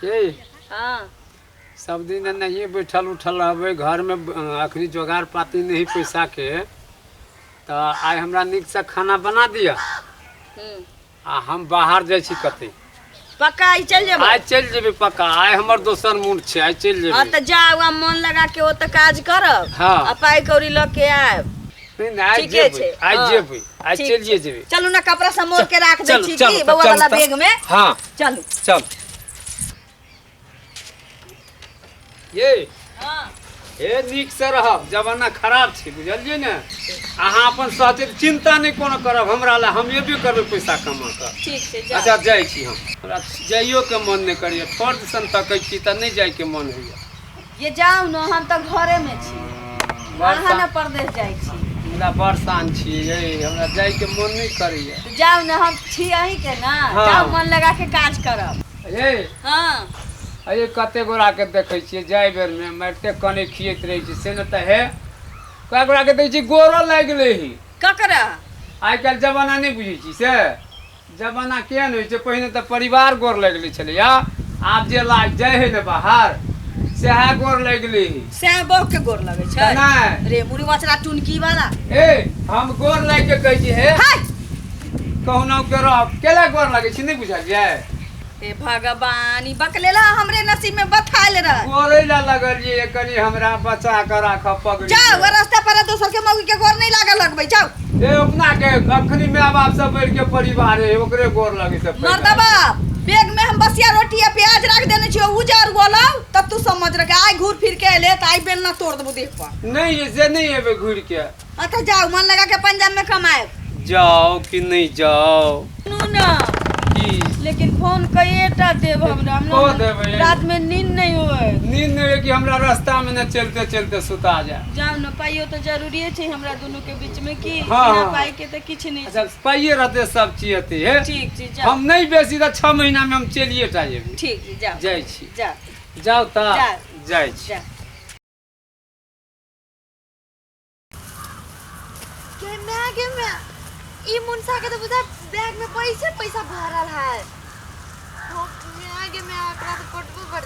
ये हाँ सब दिन नहीं बैठल उठल रहबै घर में अखनी जोगाड़ पाती नहीं पैसा के तो आइ हमरा निक से खाना बना दिया आ हम बाहर जाइ छी कते पक्का आई चल जेबै आइ चल जेबै पक्का आइ हमर दोसर मूड छै आइ चल जेबै हाँ तो जाओ मन लगा के ओत काज करब हाँ। आ पाई कौड़ी ल के आएब नहीं आइ ठीके जेबै छै, आइ हाँ। जेबै आइ ठीक चलिए छै। जेबै चलू ना कपड़ा समोर के राख दे चलू, छी चलू, की बउआ चलू, वाला चलू। बैग में हाँ चलू चल ये हाँ हे नीक से रहब जमाना खराब छै बुझलियै ने अहाँ अपन सहज चिंता नहीं कोनो करब हमरा ला हम एबे करबै पैसा कमा कऽ ठीक छै जाओ अच्छा जाइ छी हम हमरा जाइयो के मन नहीं करिए फर्द सन तकै छी त नहीं जाय के मन होइए ये जाओ न हम तो घरे में छी बरसा- अहाँ न परदेश जाइ छी हमरा बरसान छी ये हमरा जाय के मन नहीं करिए तो जाओ न हम छी अहीं के ना हाँ। जाओ मन लगा के काज करब ये हाँ अये कते गोरा के देखै छियै जाय बेर में मारिते कने खियैत रहै छी से न त हे कए गोरा के देखै छी गोरो लागि गेलै ही ककरा आइ काल्हि जमाना नहीं बुझै छी से जमाना केहन होइ छै पहिने तऽ परिवार गोर लागि लै छलैया आब जे लाग जाइ है ने बाहर सएह गोर लागि लै है से बहु के गोर लगे छै नहीं रे मुड़ी मछरा टुनकी वाला ए हम गोर लागि के कहै छी हे हाय कहूना के रह केला गोर लगै छी नहीं बुझलियै हे भगवान ई बकलेला हमरे नसीब में बथाइल रह गोरे ला लगलियै कनी हमरा बचा के राखब पगड़ी जाओ वो रास्ता पर दोसर के मौगी के गोर नहीं लागल लगबै जाओ ए अपना के अखनी माय बाप सब बैठ के परिवार है ओकरे गोर लगे से मर्दा बाप बैग में हम बसिया रोटी या प्याज रख देने छियो उजर गोला तब तू समझ रख आई घूर फिर के ले त आई बेल ना तोड़ देबो देह पर नहीं है से नहीं है घूर के अच्छा जाओ मन लगा के पंजाब में कमाए जाओ कि नहीं जाओ सुनू ना की लेकिन फोन कएटा देब हमरा को देबै? रात में नींद नहीं होए नींद नहीं है कि हमरा रास्ता में न चलते चलते सुता जाए जाओ ना पाइयो तो जरूरी है हमरा दोनों के बीच में की हाँ, बिना हाँ। पाई के तो किछ नहीं अच्छा पाइए रहते सब चीज अथी है ठीक छी जाओ हम नहीं बेसी तो 6 महीना में हम चलिए टा जेबै ठीक छी जाओ जाइ छी जाओ जाओ ता जाओ। जाइ छी जाओ के मैं ई मुनसा के तो बुझा बैग में पैसा पैसा भरल है मैं एकरा तो कोटबो कर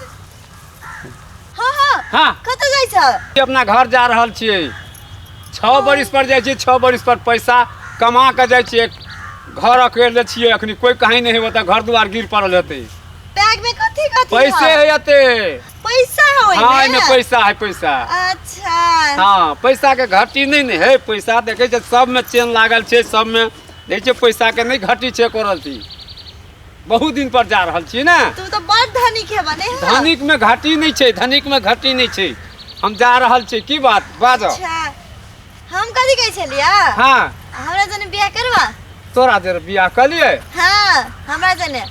हां हां हाँ कत जाई छ अपना घर जा रहल छियै 6 बरिस पर जाइ छियै 6 बरिस पर पैसा कमा के जाइ छियै घर अकेले छियै अखनी कोई कहीं नहीं होता घर द्वार गिर पड़ल हेतै बैग में कथि कथि पैसे है अते पैसा होय हाँ एमे पैसा है पैसा अच्छा हाँ पैसा के घटी नहीं ने है पैसा देखे छै सब में चेन लागल छै सब में देखे छै पैसा के नहीं घटी छै करल छी बहुत दिन पर जा रहल छी ना तू तो बड़ धनिक है बने है धनिक में घटी नहीं छै धनिक में घटी नहीं छै हम जा रहल छी की बात बाजो अच्छा हम कथि कहै छलिया हाँ हमरा जने बियाह करवा तोरा जर बियाह कलिए हां हमरा जने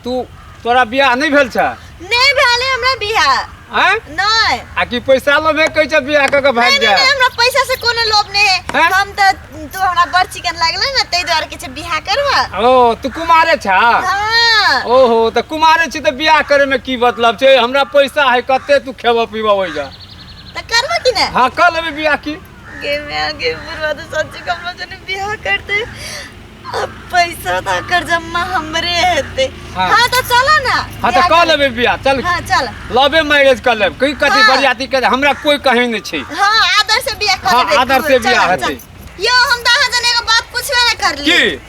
तू तोरा बियाह नहीं भेल छ नहीं भेले हमरा बियाह हैं नहीं आ की पैसा लोभे कहै छ बियाह क के भाग नहीं जा नहीं हमरा पैसा से कोनो लोभ नहीं है हैं? हम तो हमरा बड़ चिकन लागले ना तै द्वारा के बियाह करवा ओ तू कुमारे छ हां ओहो त कुमारे छी त बियाह करे में की मतलब छै हमरा पैसा है कते तू खेबो पीबो होई जा त करवा कि ना हाँ कर लेबे बियाह की गे मैं आगे बुरवा तो सच्ची कमला जने बियाह करते अब पैसा तो कर जम्मा हमरे हेते हाँ। हां तो चला ना हाँ त कर लेबे बियाह चल हां चल लवे मैरिज कर लेब कहीं कथी हाँ। बरियाती के हमरा कोई कहीं नहीं छै हां आदर से बियाह कर हाँ, लेबे आदर से बियाह हेतै। यो हम दहा जने के बात पूछबे ना कर की ली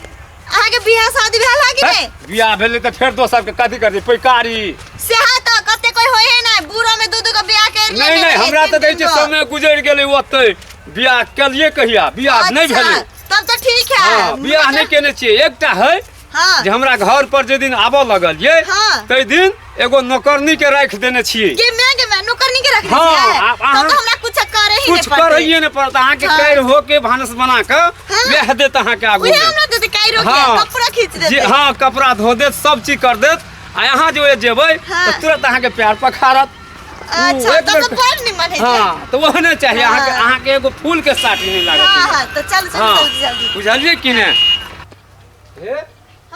आगे बियाह शादी भेल है कि हैं? नहीं बियाह भेले त फेर दोसर के कथी कर दी पैकारी से हा तो कते कोई होय है ना बूढ़ो में दूध का बियाह कर ले नहीं नहीं हमरा त दै छै समय गुजर गेलै ओते बियाह कलिए कहिया बियाह नहीं भेलै तब तो ठीक है हाँ बियाह नहीं केने छियै एकटा है हां जे हमरा घर पर जे दिन आबऽ लगल ये हाँ। तै दिन एगो नौकरनी के राख देने छियै के मैं नौकरनी के रख दी हाँ, है आप- तब अहाँ- तो हमरा कुछ करे ही कुछ नहीं पड़ते करइए नहीं पड़ता अहाँ के हाँ। कैर हो के भानस बना के हाँ। वेह देत अहाँ के आगू उहे में। हमरा देते काई रोके हाँ। कपड़ा खींच जे देते हाँ कपड़ा धो देत सब चीज कर देत आ यहाँ जो जेबै हाँ। तो तुरंत अहाँ के प्यार पखारत अच्छा एक तब मिनट। तो बड़ निमन है हाँ तो वह नहीं चाहिए हाँ। अहाँ के एगो फूल के साथ नहीं हां लागत हां तो चल चल हाँ जल्दी जल्दी बुझलिए कि ने हे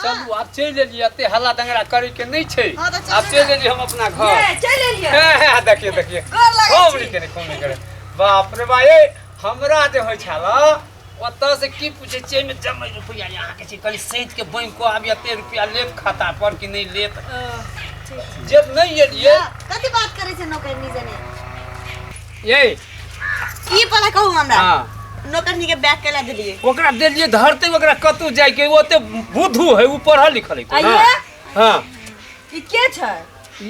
चलू आप चल एलिए एते हल्ला दंगरा करे के नहीं छै हाँ, तो चलू आप चल ना। एलिए हम अपना घर ये चल एलिए हे देखिए देखिए गोर लागै खूब छी। नहीं करे खूब नहीं करे बाप रे बा ये हमरा जे होय छला ओतऽ से की पूछे छियै में जमै रुपया यहाँ के छै कनी सैत के बैंक को आब एते रुपया लेत खाता पर कि नहीं लेत जब नहीं एलिए कथी बात करे छे नौकरनी जने ये ई पला कहू हमरा हाँ नौकरनी के बैग केला देलिए ओकरा देलिए धरते ओकरा कतू जाय के ओते बुद्धू है ऊ पढ़ल लिखल है आइए हां ई के छै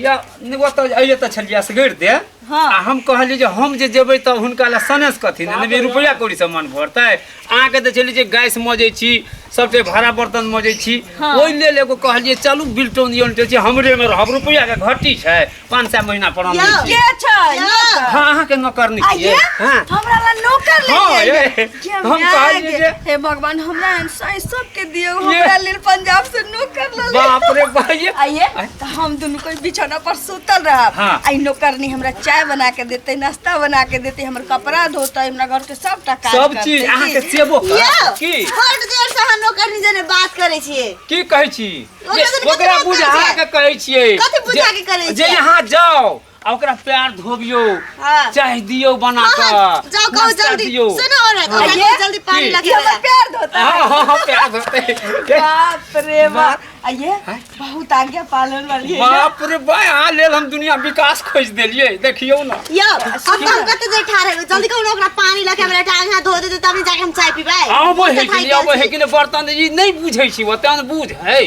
या वो तो अइले त छलिया से गड़ दे हाँ। आ हम कहली जे हम जे जेबै त हुनका ला सनेस कथि ने रुपया कौड़ी से मन भरतै अहाँ के त चली जे गैस मजै छी सबके भाड़ा बर्तन मजै छी हाँ। ओइ लेल एगो कहलिए चलू बिल्टोन यूनिट छै हमरे में रहब रुपया के घटी छै 500 महीना पर हम या। छी के छै या। नौकर? हां अहाँ के नौकरनी छियै आइए हां हमरा ला नौकर ले हाँ, आइए ये। हम कहलिए जे हे भगवान हमरा एहन सबके दियो ये। हमरा लेल पंजाब से नौकर ला ले बाप रे भाई आइए त हम दुनु कोई बिछौना पर सुतल रहब हाँ। आई नौकरनी हमरा चाय बना के देते नाश्ता बना के देते हमर कपड़ा धोते हमरा घर के सबटा काज सब करते। चीज अहाँ के सेबो या कर की हट देर से हम नौकरनी जने बात करे छिए की कहै छी ओकरा जे तऽ ओकरा कथी बुझा बात के कहै छियै कथी बुझा के कहै जे छियै? यहाँ जाओ आ ओकरा पैर धोबियो हाँ। चाय दियो बना के हाँ, जाओ कहो नाश्ता जल्दी दियो। सुनो औरत हाँ। ओकरा कहो जल्दी पानी की? ला ये के हमर ला। पैर धोता है हाँ हाँ पैर धोते बाप रे बाप आइए हैं? बहुत आज्ञा पालन वाली है बाप रे भाई आ लेल हम दुनिया विकास खोज देलिए देखियो ना या अब हम कते देर ठाड़े हो जल्दी कहो ओकरा पानी ला के हमरा टांग हाथ धो दे तब जाके हम चाय पीबै आबो है कि नहीं आबो है कि नहीं बर्तन ई नहीं बुझै छी ओते न बुझ है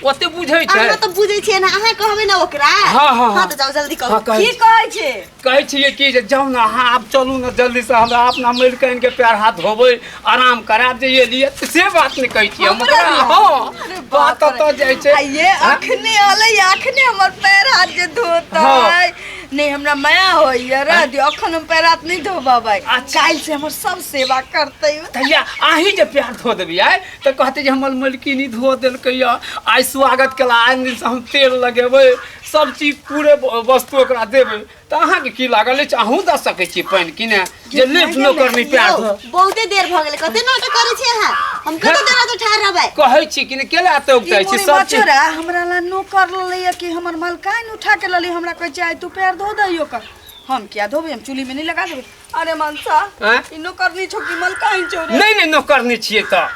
ओते बुझै छै अहाँ तो बुझै छियै ना अहाँ कहबै ना ओकरा हाँ, हाँ, हाँ तो जाओ जल्दी हाँ, कहो कहै की कहै छे कहै छियै कि जे जाउ ना हाँ आप चलू ना जल्दी से हमरा अपना मिल के इनके पैर हाथ धोबै आराम कराब जे ये लिए से बात नहीं कहै छियै हम हमरा ओकरा लिए? हाँ अरे बात बाप रे। तो जाइ छै आइए अखने आले अखने हमर पैर हाथ जे धोता हाँ। है नहीं हमरा माया होइए रह दियो अखन हम पैर हाथ नहीं धोबाबै अच्छा। काल से हमर सब सेवा करतै तैया आही जे प्यार धो देबी आइ तऽ कहते जे हमर मलकिनी धो देलकैया आइ स्वागत केला आइ दिन से हम तेल लगेबै सब चीज पूरे वस्तु ओकरा देबै तऽ अहाँके की लागल अछि अहूँ दऽ सकै छी पानि कि ने जे लिफ्ट नौकरनी प्यार धो बहुते देर भ गेलै कते नाटक करै छियै अहाँ हम कते देर से ठाड़ रहबै कहै छी कि ने केला तऽ उगतै छी सब चीज बचरा हमरा ला नौकर ललैया कि हमर मलकाइन उठा के लली हमरा कहै छै आइ तू पैर धो दइयो कर हम क्या धोबे हम चूल्ही में नहीं लगा देबे अरे मनसा हैं? ई नौकरनी छौ कि मलकाइन छौ रे नहीं नहीं नौकरनी छियै तऽ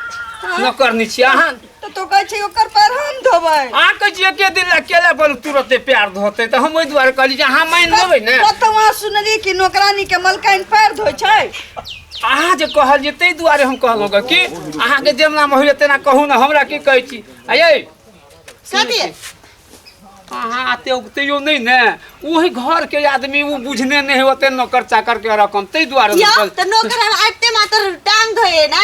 नौकरनी छियै अहाँ तो कहै छै ओकर पैर हम धोबै अहाँ कहै छियै एके दिन ला केला पर तुरते प्यार धोतै तऽ हम ओहि दुआरे कहली जे अहाँ मानि लेबै ने कतवा सुनली कि नौकरानी के मलकाइन पैर धोइ छै अहाँ जे कहलियै ताहि दुआरे हम कहलहुँ ग कि अहाँके जेना होइए तेना कहू ने हमरा की कहै छी आइये कथी अहाँ आते उगतैयो नहीं ने वही घर के आदमी वो बुझने नहीं होते नौकर चाकर के रकम ताहि दुआरे या हम त नौकर आते मात्र टांग धोए ना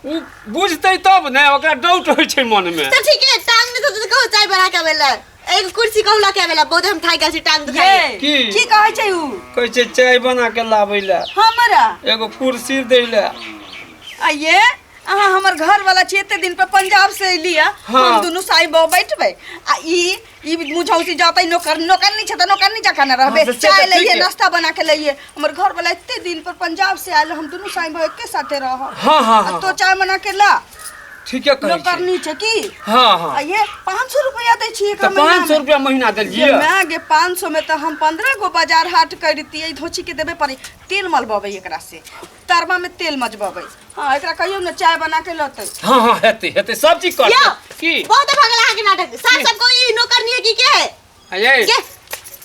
उ बुझतै तब ने ओकरा डाउट होइ छै मन में तो ठीक है टांग ने तो कहो चाय बना के बेला एक कुर्सी कहू ला के बेला बहुत हम थाक गेल छी टांग दुखाए ये की? की कहै छै उ कहै छै चाय बना के लाबै ले हमरा एगो कुर्सी दै ले आइये अहाँ हमर घर वाला छी एते दिन पे पंजाब से एलिया हाँ। हम दुनु साई बो बैठबै आ ई मुझौसी जातै नौकर नौकरनी छै त नौकरनी जका न रहबे हाँ, तो से चाय तो ठीक लइए है। नाश्ता बना के लइए हमर घर वाला एते दिन पर पंजाब से आयल हम दुनु साई बो एके साथे रह हाँ हाँ हाँ तो चाय बना के ला ठीके कहै छै नौकरनी छै की हाँ हाँ आइये 500 रुपया दै छी तऽ 500 रुपया महीना देलियै गे 500 में तो हम 15 गो बाजार हाट कर दितियै धोची के देबे पड़ी तेल मलबबै एकरा से तरवा में तेल मजबबै हां एकरा कहियो न चाय बना के लतै हाँ हाँ हेतै हेतै सब चीज या करतै की बहुत भगला आके नाटक साफ साफ को ई नौकरनी है की के है आइये के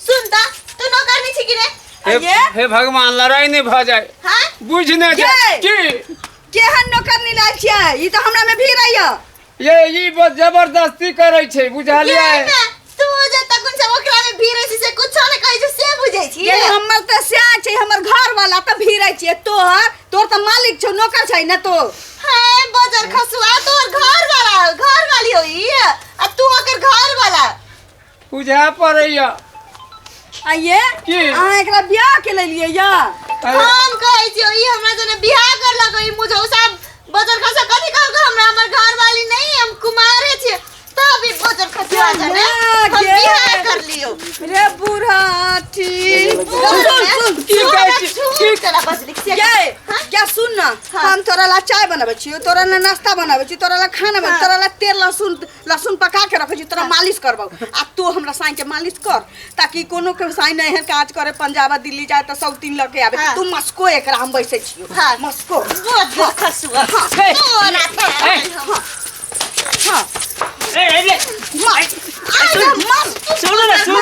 सुन त तू नौकरनी छी कि ने हे हे भगवान लड़ाई नहीं भ जाए हां बुझने के? जाए की केहन नौकरनी लाल छियै ई तो हमरा में भी रहिया ये ई बस जबरदस्ती करे छै बुझलियै तू जे तकुन से ओकरा में भीरे से कुछ न कहै छै से बुझै छी ये हमर त स्या छै हमर घर वाला त भीरै छियै तोर त मालिक छौ नौकर छै न तो हाय बजर खसुआ तोर घर वाली होई आ तू ओकर घर वाला बुझा पड़ैया आइये की? अहाँ एकरा बियाह के लेलियै या हम कहै छी ई हमरा जने बियाह कर लगई मुझे सब बजर खसुआ कथि कहू हमरा हमर घर वाली नहीं हम कुमारे छी तब ई बजर खसुआ जने हम के? बियाह कर लियो रे बुढ़ाठी की कहै छी? की करा बस लिख से क्या सुन ना हम तोरा ला चाय बनाबै छियो तोरा ला नाश्ता बनाबै छियो तोरा ला खाना बनाबै तोरा ला तेल लहसुन पका के रखै छियो तोरा मालिश करबौ आ तू हमरा साईं के मालिश कर ताकि कोनो के साईं नहीं है काज करे पंजाब दिल्ली जाए त सब तीन लके आवे हाँ। तू मस्को एकरा हम बैसे छियो हाँ। मस्को बजर खसुआ हे। तोरा हां ए ए सुन सुन ना सुन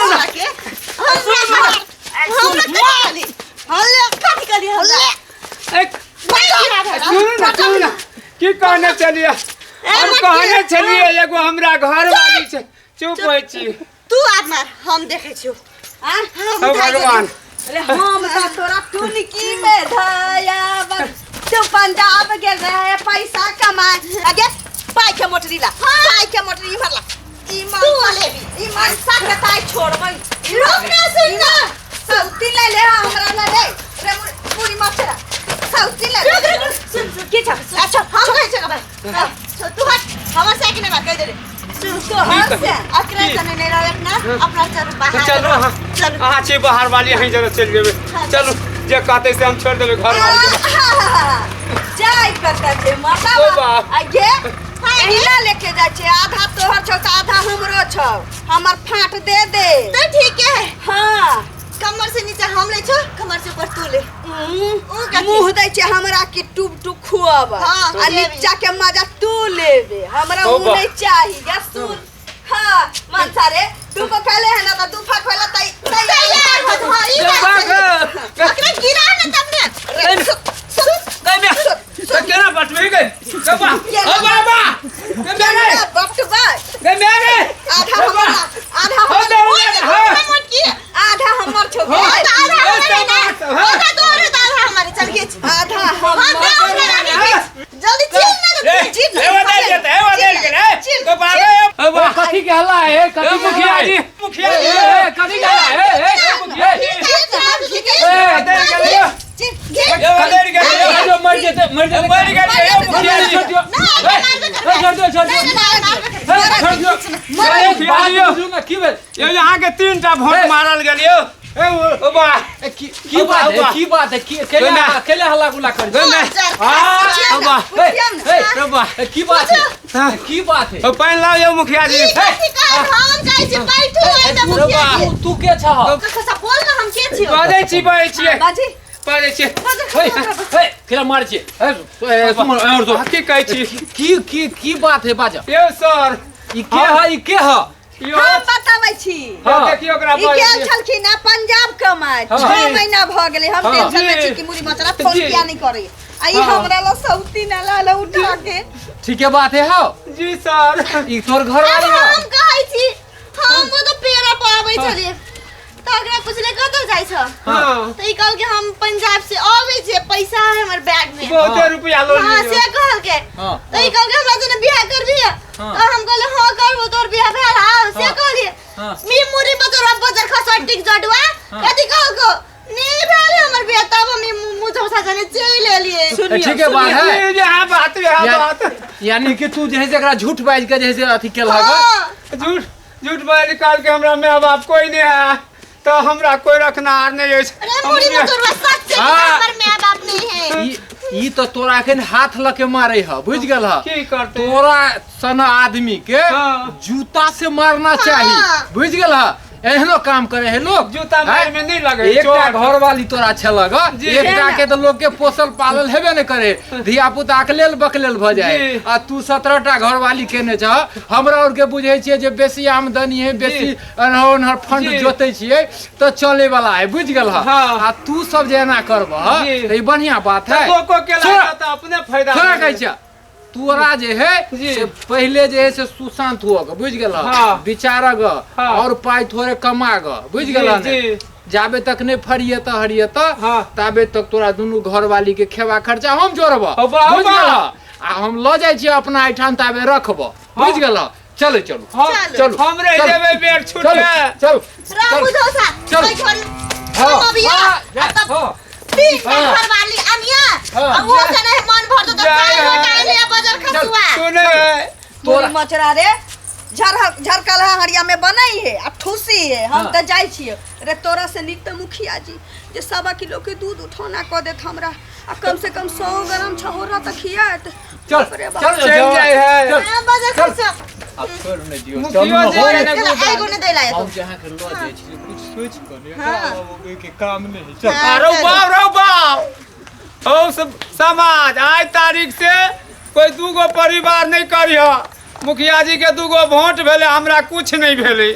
चलिए हम कहने चलिए एगो हमरा घर वाली छै चुप होइ छी तू आत्मा हम देखे छियो ओ भगवान अरे हम तो तोरा टुनकी में धया तू पंजाब गेल रहे पैसा कमाए आगे पाई के मोटरी ला पाई के मोटरी भरला ईमान सा के ताई छोड़बै रुक ना सुन ना सौती ले ले हमरा ले ले रे पूरी मछरा सौती ले ले सुन की छ अच्छा हम कहे छ भाई तू हट हमर साइकिल में कह दे रे सुन तो हट से अकरा जने नहीं रहे ना अपना चल बाहर चलो चल अहाँ छी बाहर वाली यहीं जरा चल जेबै चलो जे कहते से हम छोड़ देबै घर वाली जाय करता छे माता ओ बाप। आगे पहिला लेके जाय छे आधा तोहर छौ त आधा हमरो छौ हमर फाट दे दे तो ठीक है हां कमर से नीचे हम ले छो कमर से ऊपर तू ले मुंह दै छे हमरा की टूब टूब खुआब हाँ, आ नीचा के मजा तू लेबे हमरा ओ उ बाप। नहीं चाहिए गा सुन हां मन सारे तू को कहले है ना त तू फक होला तई तैयार हो भाई अकरा गिरा ना तुमने तो केना बटवे गए कबा ओ बाबा मेरे बट बाय गए मेरे आधा हमर आधा हो हमर दे मत की आधा हमर छौ आधा हमारे ना आधा तोरे आधा हमारे चल के आधा हम जल्दी चिल ना चिल ए वो दे देते ए वो दे के रे तो बाबा ओ कथी के हल्ला है कथी मुखिया जी मुखिया जी ए कथी के हल्ला है मुखिया ए दे के ले ए वो दे के ले जो मर जेते मर गए ए मुखिया जी छोड़ दियो छोड़ दियो छोड़ दियो ना की भेल ये यहाँ के 3टा भोट मारल गेलियो ए ओ बा की बात है केले हल्ला गुला कर हां बा ए बा की बात है ओ पानी लाओ ये मुखिया जी तू के छ बाजै छी बाजी बाजै छी केला मार छी तुम और तो की कहै छी की बात है बाजा ये सर ई के है हम बताबै छी देखियो ओकरा ई गेल छलखिन ना पंजाब कमाए 6 महीना भ गेलै हम टेंशन में छी कि मुरी मचरा फोन किया नहीं करे आ ई हमरा ला सौती ना ला उठा के ठीक है बात है हां जी सर ई तोर घर वाली है हम कहै छी हम तो पेरा पाबै छलिए तो अगरा पूछले कतौ जाय छ हां तो ई कहल के हम पंजाब से आबै छी पैसा है हमर बैग में बहुत रुपया लो हां से कहल के हां तो ई कहल के हमरा जने बियाह कर दिया तो हम कहले हां करबो तोर बियाह भेल हां से कहलिए मी मुरी बजर खसा टिक जडवा कथि कहल को नहीं भेल हमर बियाह तब हम मुझौसा जने चल लेलिए ठीक है बात है ये हां बात यानी कि तू जैसे एकरा झूठ बाज के जैसे अथी केल हगा झूठ बात निकाल के हमरा मां बाप कोई नहीं है तो हमरा कोई रखनार नहीं है अरे मुरी बजरवा सच से हमर मां बाप नहीं है ई तो तोरा अखन हाथ लके मारे ह बुझ गेल ह की करते तोरा सन आदमी के जूता से मारना चाहिए बुझ गेल ह एहनो काम करे है लोग जूता मार में नहीं लगे एकटा घर वाली तोरा छलग एकटा के तो लोग के पोसल पालल हेबे न करे धिया पुता के लेल बकलेल भ जाए आ तू 17टा घर वाली केने छ हमरा और के बुझै छियै जे बेसी आमदनी है बेसी अनहर फंड जोतै छियै तो चले वाला है बुझ गेल ह आ तू सब जे एना करब त ई बढ़िया बात है को केला त अपने फायदा थोड़ा कहै छ तोरा जे है से पहले जे है से सुशांत हुआ बुझ गेल विचारग और पाई थोड़े कमाग बुझ गेल जाबे तक नहीं फरिए त हरिए ताबे तक तोरा दुनू घर वाली के खेवा खर्चा हम जोड़ब बुझ गेल आ हम ल जाय छी अपना एठाम ताबे रखब बुझ गेल चलो चलो हमरे देबे बेर छूट चल मुझौसा चल हम अभी घर वाली अनिया अब वो जने मन भर तो काहे ले बाजार खसुआ सुने तोर मचरा रे झरकल हरिया में बनई है आ ठूसी है हम त जाय छिए रे तोरा से नीक त मुखिया जी जे 1.5 किलो के दूध उठौना क देत हमरा आ कम से कम 100 ग्राम छहोरा त खियात चल जाय है बाजार खसुआ अब छोड़ नहीं दियो मुखिया जी एगो ने देला है हम जहां के लो जाय छी कुछ सोच कर के काम नहीं चल रो बाव ओ सब समाज आज तारीख से कोई दूगो परिवार नहीं करियो मुखिया जी के दूगो वोट भेले हमरा कुछ नहीं भेले